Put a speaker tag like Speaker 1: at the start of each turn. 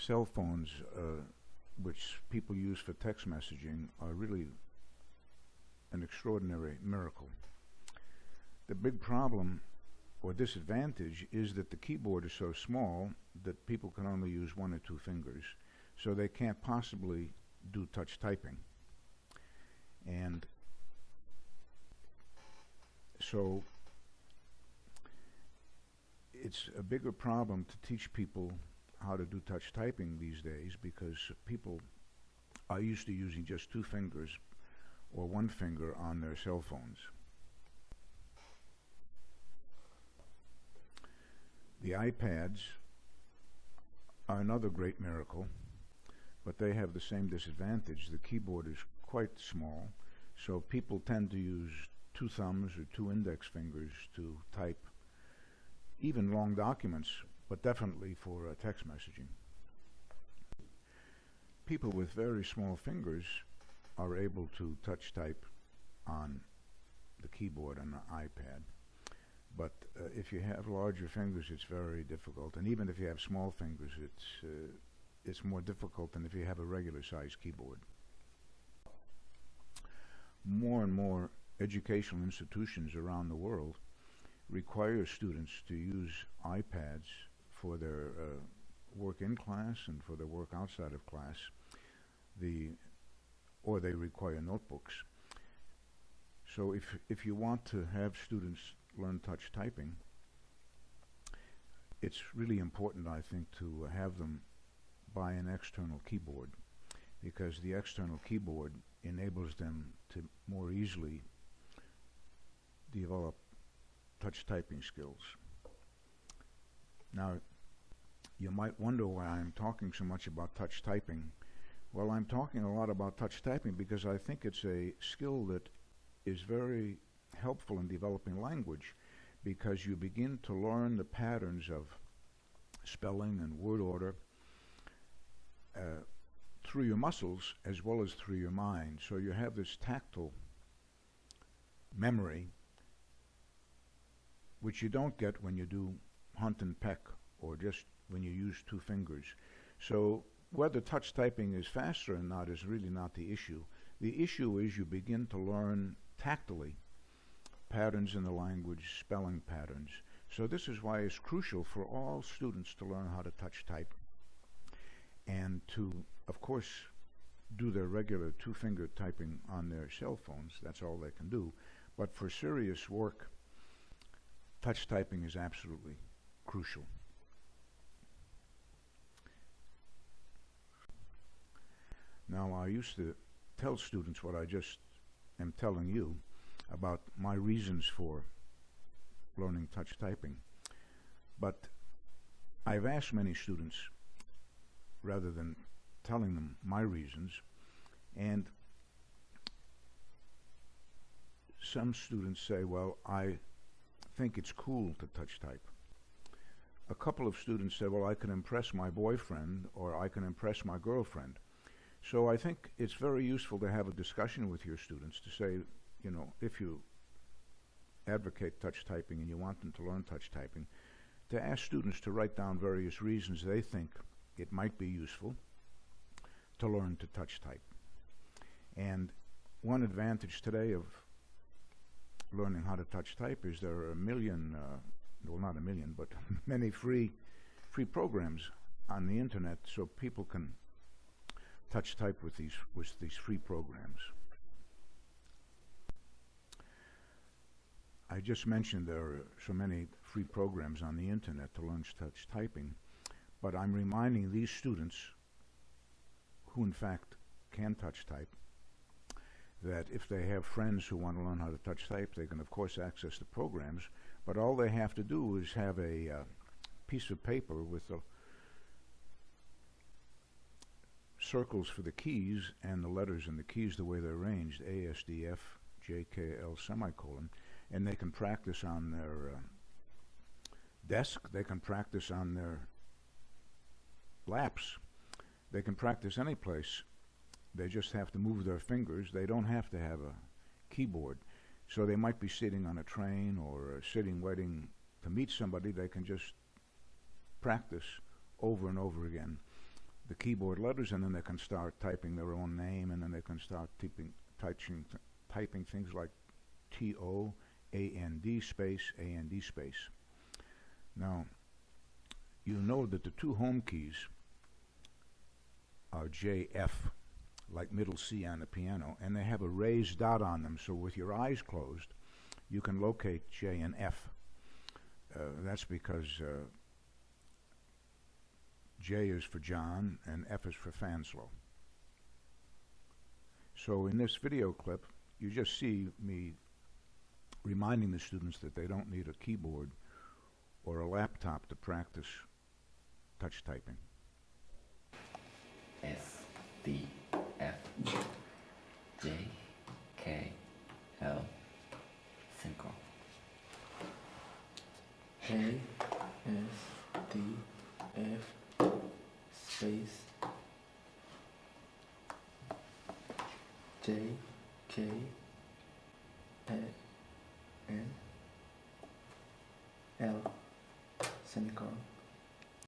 Speaker 1: cell phones, which people use for text messaging, are really an extraordinary miracle. The big problem or disadvantage is that the keyboard is so small that people can only use one or two fingers, so they can't possibly do touch typing. And so it's a bigger problem to teach people how to do touch typing these days, because people are used to using just two fingers or one finger on their cell phones. The iPads are another great miracle, but they have the same disadvantage. The keyboard is quite small, so people tend to use two thumbs or two index fingers to type even long documents, but definitely for text messaging. People with very small fingers are able to touch type on the keyboard on the iPad. But if you have larger fingers, it's very difficult. And even if you have small fingers, it's more difficult than if you have a regular size keyboard. More and more educational institutions around the world require students to use iPads for their work in class and for their work outside of class, or they require notebooks. So if you want to have students learn touch typing, it's really important, I think, to have them buy an external keyboard, because the external keyboard enables them to more easily develop touch typing skills. Now, you might wonder why I'm talking so much about touch typing. Well, I'm talking a lot about touch typing because I think it's a skill that is very helpful in developing language, because you begin to learn the patterns of spelling and word order through your muscles as well as through your mind. So you have this tactile memory, which you don't get when you do hunt and peck or just when you use two fingers. So whether touch typing is faster or not is really not the issue. The issue is you begin to learn tactily patterns in the language, spelling patterns. So this is why it's crucial for all students to learn how to touch type and to, of course, do their regular two-finger typing on their cell phones. That's all they can do. But for serious work, touch typing is absolutely crucial. Now, I used to tell students what I just am telling you about my reasons for learning touch typing. But I've asked many students, rather than telling them my reasons, and some students say, well, I think it's cool to touch type. A couple of students said, well, I can impress my boyfriend or I can impress my girlfriend. So I think it's very useful to have a discussion with your students to say, you know, if you advocate touch typing and you want them to learn touch typing, to ask students to write down various reasons they think it might be useful to learn to touch type. And one advantage today of learning how to touch type is there are a million, well, not a million, but many free programs on the internet, so people can touch type with these free programs. I just mentioned there are so many free programs on the internet to learn touch typing, but I'm reminding these students who in fact can touch type that if they have friends who want to learn how to touch type, they can of course access the programs, but all they have to do is have a piece of paper with the circles for the keys and the letters and the keys the way they're arranged, A, S, D, F, J, K, L, semicolon, and they can practice on their desk, they can practice on their laps, they can practice any place. They just have to move their fingers. They don't have to have a keyboard. So they might be sitting on a train or sitting waiting to meet somebody. They can just practice over and over again the keyboard letters, and then they can start typing their own name, and then they can start typing things like TOAND space AND space. Now, you know that the two home keys are JF, like middle C on the piano, and they have a raised dot on them, so with your eyes closed, you can locate J and F. That's because J is for John and F is for Fanslow. So in this video clip, you just see me reminding the students that they don't need a keyboard or a laptop to practice touch typing.
Speaker 2: S, D, F, J, K, L, synchro.
Speaker 3: A, S, D, F, space, J, K, N, L, semicolon.